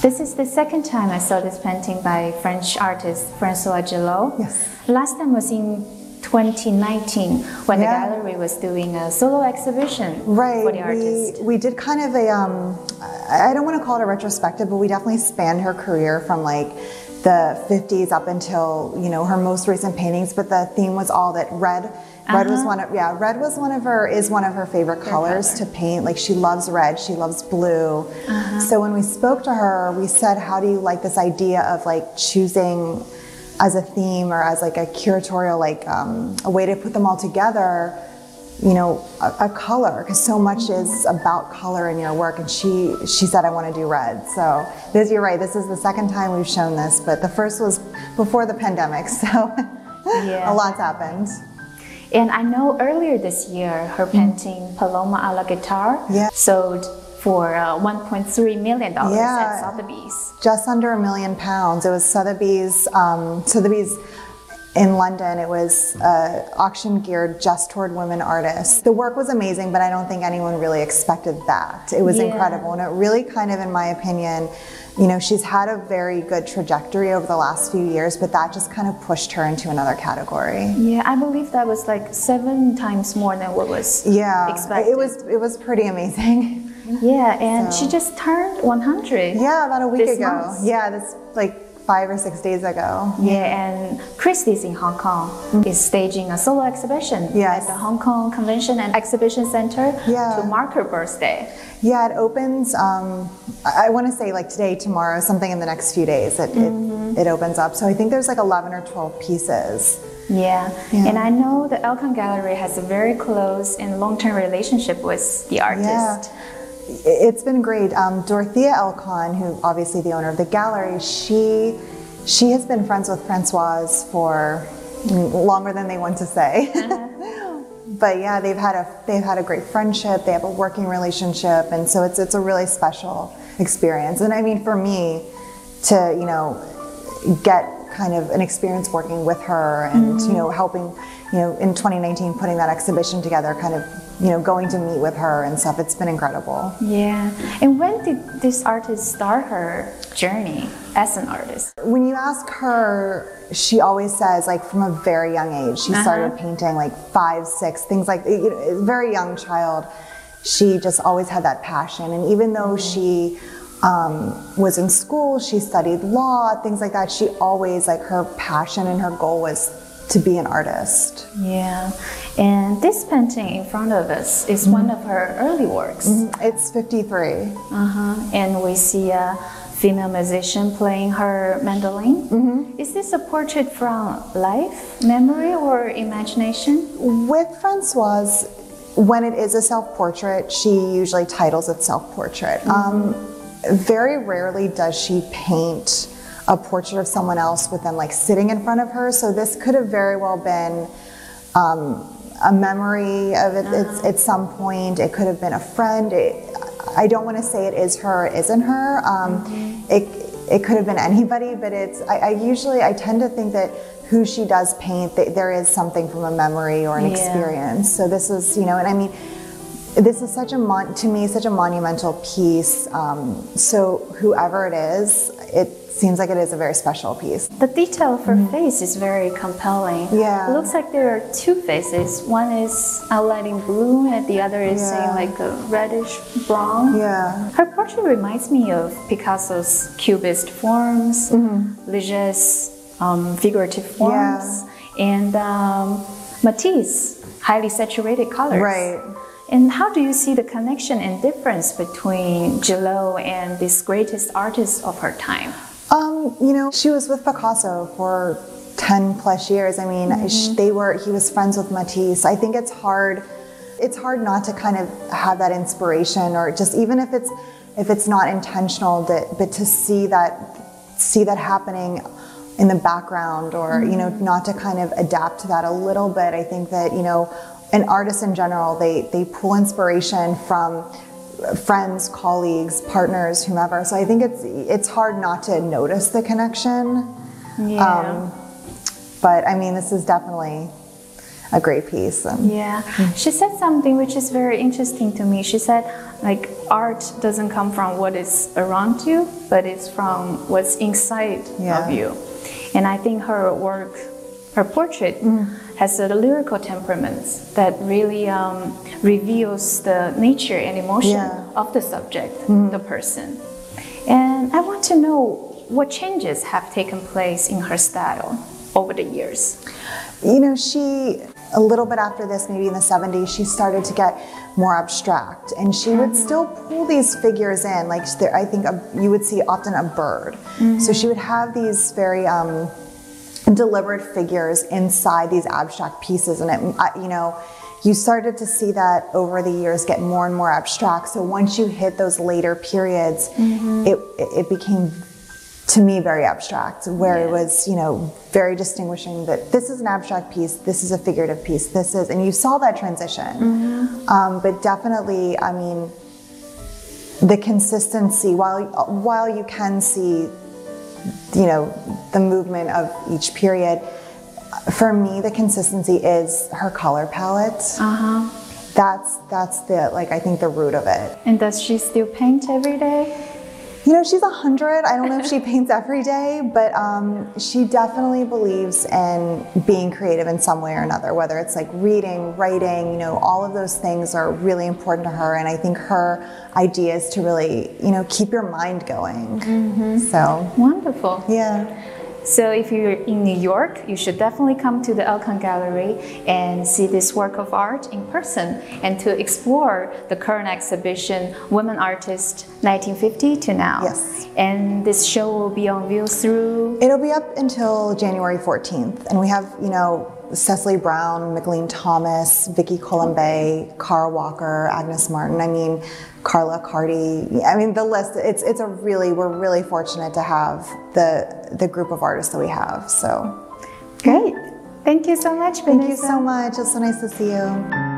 This is the second time I saw this painting by French artist Françoise Gilot. Yes. Last time was in 2019 when the gallery was doing a solo exhibition for the artist. We did kind of a, I don't want to call it a retrospective, but we definitely spanned her career from like the 50s up until, you know, her most recent paintings, but the theme was all that red. Red was one of her favorite colors to paint. Like she loves red, she loves blue. So when we spoke to her, we said, how do you like this idea of like choosing as a theme or as like a curatorial, like a way to put them all together, you know, a color, because so much is about color in your work. And she said, I want to do red. So you're right, this is the second time we've shown this, but the first was before the pandemic, so a lot's happened. And I know earlier this year, her painting Paloma a la Guitare sold for $1.3 million at Sotheby's. Just under £1 million. It was Sotheby's, Sotheby's in London. It was auction geared just toward women artists. The work was amazing, but I don't think anyone really expected that. It was incredible, and it really kind of, in my opinion, you know, she's had a very good trajectory over the last few years, but that just kind of pushed her into another category. Yeah, I believe that was like 7 times more than what was expected. It was pretty amazing. Yeah, and she just turned 100. Yeah, about a week ago. Month. Yeah, this like 5 or 6 days ago. Yeah, and Christie's in Hong Kong is staging a solo exhibition at the Hong Kong Convention and Exhibition Center to mark her birthday. Yeah, it opens, I want to say like today, tomorrow, something in the next few days, it opens up. So I think there's like 11 or 12 pieces. Yeah, and I know the Elkon Gallery has a very close and long-term relationship with the artist. It's been great. Dorothea Elkon, who obviously the owner of the gallery, she has been friends with Françoise for longer than they want to say. But yeah, they've had a great friendship. They have a working relationship, and so it's a really special experience. And I mean, for me, to get kind of an experience working with her and helping, in 2019 putting that exhibition together, kind of going to meet with her and stuff. It's been incredible. Yeah. And when did this artist start her journey as an artist? When you ask her, she always says, like, from a very young age. She started painting like 5, 6, things like, very young child. She just always had that passion. And even though she was in school, she studied law, things like that, she always, like, her passion and her goal was to be an artist. Yeah, and this painting in front of us is one of her early works. It's 53. And we see a female musician playing her mandolin. Is this a portrait from life, memory, or imagination? With Françoise, when it is a self-portrait, she usually titles it self-portrait. Very rarely does she paint a portrait of someone else with them like sitting in front of her. So this could have very well been a memory of it at some point. It could have been a friend. I don't want to say it is her or isn't her. It could have been anybody, but I tend to think that who she does paint, there is something from a memory or an experience. So this is, and I mean, this is to me, such a monumental piece. So whoever it is, it seems like it is a very special piece. The detail of her face is very compelling. Yeah. It looks like there are 2 faces. One is outlining blue and the other is saying like a reddish brown. Yeah. Her portrait reminds me of Picasso's cubist forms, Leger's figurative forms, and Matisse, highly saturated colors. Right. And how do you see the connection and difference between Gilot and this greatest artist of her time? She was with Picasso for 10 plus years. I mean, he was friends with Matisse. I think it's hard not to kind of have that inspiration, or just even if it's not intentional, but to see that happening in the background, or not to kind of adapt to that a little bit. I think that and artists in general, they pull inspiration from friends, colleagues, partners, whomever. So I think it's hard not to notice the connection. Yeah. But I mean, this is definitely a great piece. Yeah. She said something which is very interesting to me. She said, like, art doesn't come from what is around you, but it's from what's inside of you. And I think her work, her portrait, has a lyrical temperament that really reveals the nature and emotion of the subject, the person. And I want to know what changes have taken place in her style over the years. You know, a little bit after this, maybe in the 70s, she started to get more abstract, and she would still pull these figures in. Like I think you would see often a bird. So she would have these very deliberate figures inside these abstract pieces, and you started to see that over the years get more and more abstract. So once you hit those later periods, it became, to me, very abstract, where it was, very distinguishing that this is an abstract piece, this is a figurative piece, this is, and you saw that transition. But definitely, I mean, the consistency, while you can see, the movement of each period, for me, the consistency is her color palette. That's the, I think, the root of it. And does she still paint every day? She's 100. I don't know if she paints every day, but she definitely believes in being creative in some way or another, whether it's like reading, writing, all of those things are really important to her. And I think her idea is to really, keep your mind going. So wonderful. Yeah. So if you're in New York, you should definitely come to the Elkon Gallery and see this work of art in person, and to explore the current exhibition, Women Artists 1950 to Now. Yes. And this show will be on view through? It'll be up until January 14th. And we have, Cecily Brown, McLean Thomas, Vicky Colombe, Carl Walker, Agnes Martin, Carla Cardi. The list, we're really fortunate to have the group of artists that we have, so. Great. Thank you so much, Vanessa. Thank you so much. It's so nice to see you.